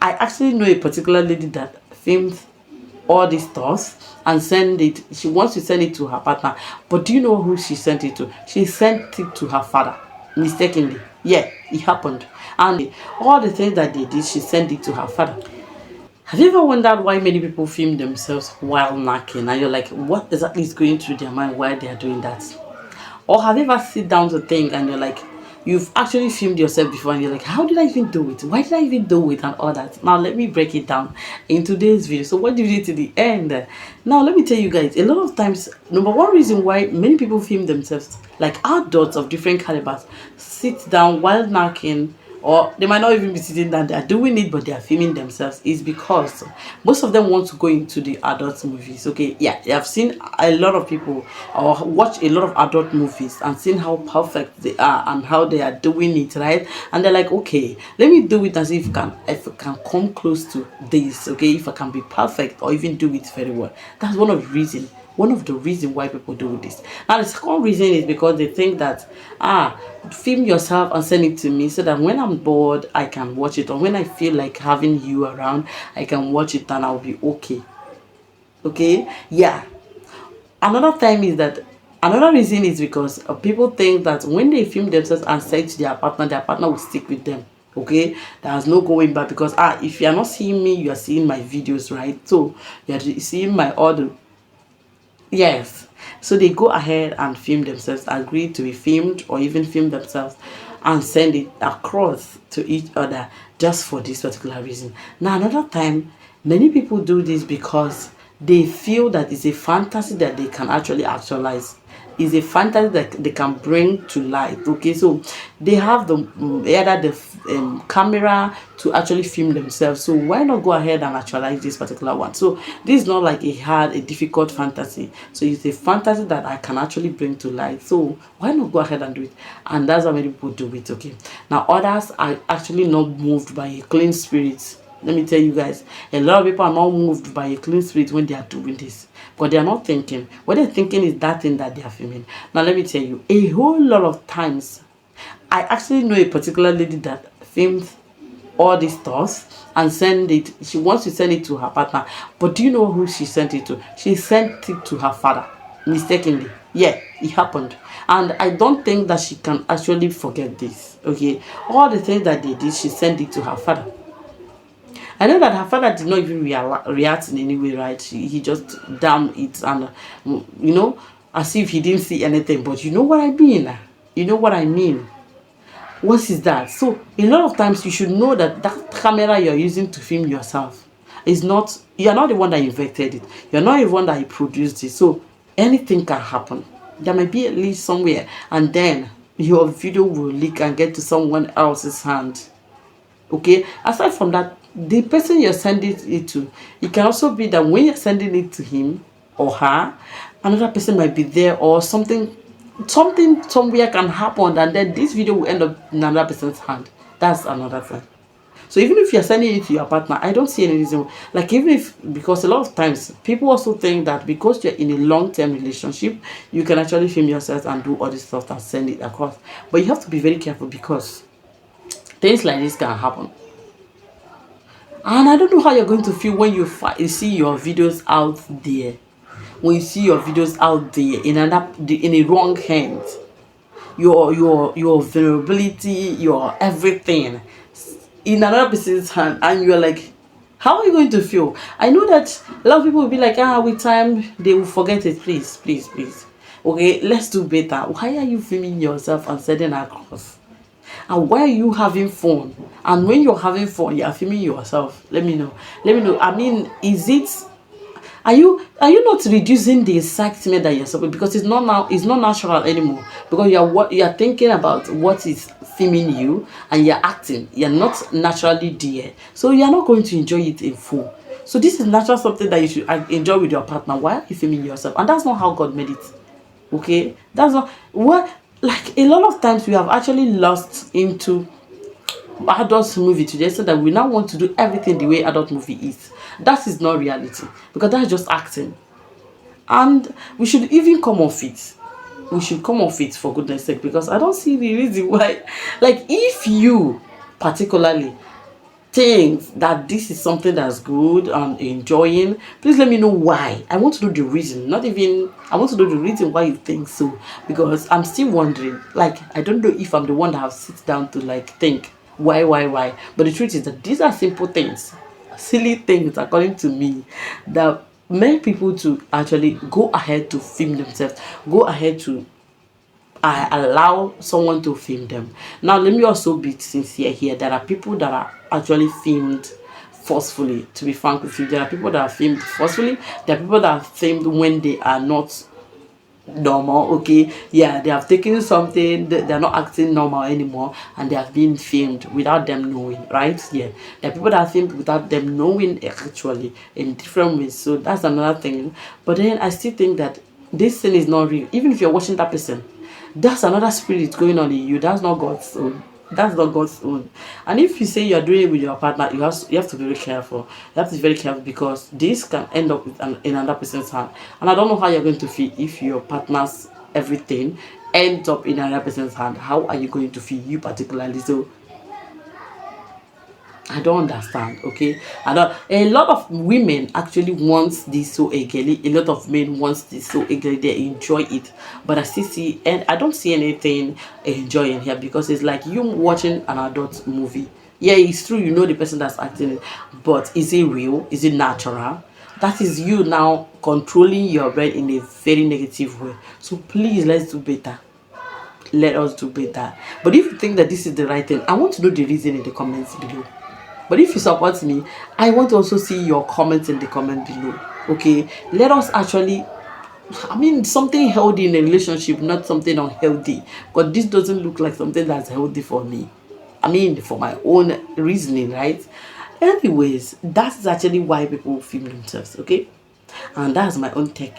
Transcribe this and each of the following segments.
I actually know a particular lady that filmed all these stuff and send it. She wants to send it to her partner, but do you know who she sent it to? She sent it to her father mistakenly. Yeah, it happened. And all the things that they did, she sent it to her father. Have you ever wondered why many people film themselves while knacking and you're like, what exactly is going through their mind while they are doing that? Or have you ever sit down to think and you're like, you've actually filmed yourself before and you're like, how did I even do it? Why did I even do it and all that? Now let me break it down in today's video. So what did you do to the end? Now let me tell you guys, a lot of times, number one reason why many people film themselves, like adults of different calibers, sit down while knacking, or they might not even be sitting down, they are doing it but they are filming themselves, is because most of them want to go into the adult movies. Okay, yeah, they have seen a lot of people or watch a lot of adult movies and seen how perfect they are and how they are doing it, right? And they're like, okay, let me do it as if I can come close to this, okay, if I can be perfect or even do it very well. That's one of the reasons why people do this. Now the second reason is because they think that film yourself and send it to me so that when I'm bored I can watch it, or when I feel like having you around I can watch it and I'll be okay. Okay, yeah. Another reason is because people think that when they film themselves and send to their partner will stick with them. Okay, there's no going back, because if you're not seeing me, you are seeing my videos, right? So you're seeing my audio. Yes. So they go ahead and film themselves, agree to be filmed, or even film themselves and send it across to each other just for this particular reason. Now, another time, many people do this because they feel that it's a fantasy that they can actually actualize. Is a fantasy that they can bring to life. Okay, so they have the either the camera to actually film themselves, so why not go ahead and actualize this particular one? So this is not like a difficult fantasy, so it's a fantasy that I can actually bring to life, so why not go ahead and do it? And that's how many people do it. Okay, now others are actually not moved by a clean spirit. Let me tell you guys, a lot of people are not moved by a clean spirit when they are doing this, but they are not thinking. What they're thinking is that thing that they are filming. Now let me tell you, a whole lot of times, I actually know a particular lady that filmed all these stuff and send it. She wants to send it to her partner, but do you know who she sent it to? She sent it to her father mistakenly. Yeah, it happened. And I don't think that she can actually forget this. Okay, all the things that they did, she sent it to her father. I know that her father did not even react in any way, right? He just damned it and, as if he didn't see anything. But you know what I mean? You know what I mean? What is that? So, a lot of times you should know that that camera you're using to film yourself is not, you're not the one that invented it. You're not the one that produced it. So, anything can happen. There might be a leak somewhere and then your video will leak and get to someone else's hand. Okay, aside from that, the person you're sending it to, it can also be that when you're sending it to him or her, another person might be there, or something somewhere can happen, and then this video will end up in another person's hand. That's another thing. So even if you're sending it to your partner, I don't see any reason, like, even if, because a lot of times people also think that because you're in a long-term relationship, you can actually film yourself and do all this stuff and send it across. But you have to be very careful, because things like this can happen. And I don't know how you're going to feel when you see your videos out there. When you see your videos out there in a wrong hands, your vulnerability, your everything in another person's hand, and you're like, how are you going to feel? I know that a lot of people will be like, with time they will forget it. Please, please, please. Okay, let's do better. Why are you filming yourself and sending across? And why are you having fun? And when you're having fun, you're filming yourself. Let me know. I mean, are you not reducing the excitement that you're supposed, because it's not natural anymore, because you're thinking about what is filming you and you're acting. You're not naturally there, so you're not going to enjoy it in full. So this is natural, something that you should enjoy with your partner. Why are you filming yourself? And that's not how God made it. Okay, that's not what, like, a lot of times we have actually lost into adult movie today, so that we now want to do everything the way adult movie is. That is not reality, because that's just acting. And we should even come off it. We should come off it, for goodness sake, because I don't see the reason why, like, if you particularly think that this is something that's good and enjoying, please let me know why. I want to know the reason. Not even I want to know the reason why you think so, because I'm still wondering. Like, I don't know if I'm the one that have sit down to like think why. But the truth is that these are simple things, silly things according to me, that make people to actually go ahead to film themselves, go ahead to allow someone to film them. Now, let me also be sincere here. There are people that are actually filmed forcefully. To be frank with you, there are people that are filmed forcefully. There are people that are filmed when they are not normal. Okay, yeah, they have taken something, they're not acting normal anymore, and they have been filmed without them knowing, right? Yeah, there are people that are filmed without them knowing, actually, in different ways. So that's another thing. But then I still think that this thing is not real. Even if you're watching that person, that's another spirit going on in you. That's not God's own. That's not God's own. And if you say you're doing it with your partner, you have to be very careful. You have to be very careful, because this can end up with in another person's hand. And I don't know how you're going to feel if your partner's everything ends up in another person's hand. How are you going to feel, you particularly? So I don't understand, okay? I don't. A lot of women actually wants this so eagerly. A lot of men wants this so eagerly. They enjoy it, but I still see, and I don't see anything enjoying here, because it's like you watching an adult movie. Yeah, it's true. You know the person that's acting it, but is it real? Is it natural? That is you now controlling your brain in a very negative way. So please, let's do better. Let us do better. But if you think that this is the right thing, I want to know the reason in the comments below. But if you support me, I want to also see your comments in the comment below. Okay, let us actually, I mean, something healthy in a relationship, not something unhealthy, because this doesn't look like something that's healthy for me. I mean, for my own reasoning, right? Anyways, that's actually why people film themselves. Okay, and that's my own take.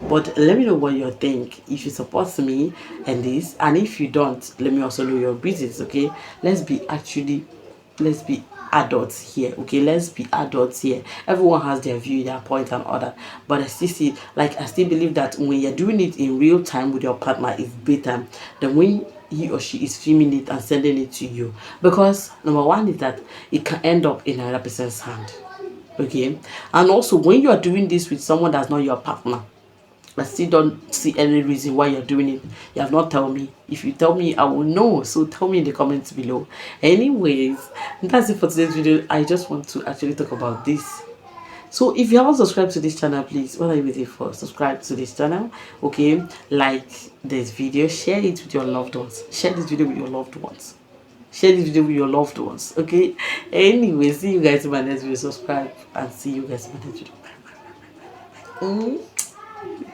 But let me know what you think, if you support me and this, and if you don't, let me also know your reasons. Okay, let's be actually, let's be adults here. Okay, let's be adults here. Everyone has their view, their point and all that, but I still see, like, I still believe that when you're doing it in real time with your partner is better than when he or she is filming it and sending it to you, because number one is that it can end up in another person's hand. Okay, and also when you are doing this with someone that's not your partner, I still don't see any reason why you're doing it. You have not told me. If you tell me, I will know. So tell me in the comments below. Anyways, that's it for today's video. I just want to actually talk about this. So if you haven't subscribed to this channel, please, what are you waiting for? Subscribe to this channel. Okay, like this video, share it with your loved ones. Share this video with your loved ones. Share this video with your loved ones. Okay. Anyway, see you guys in my next video. Subscribe and see you guys in my next video.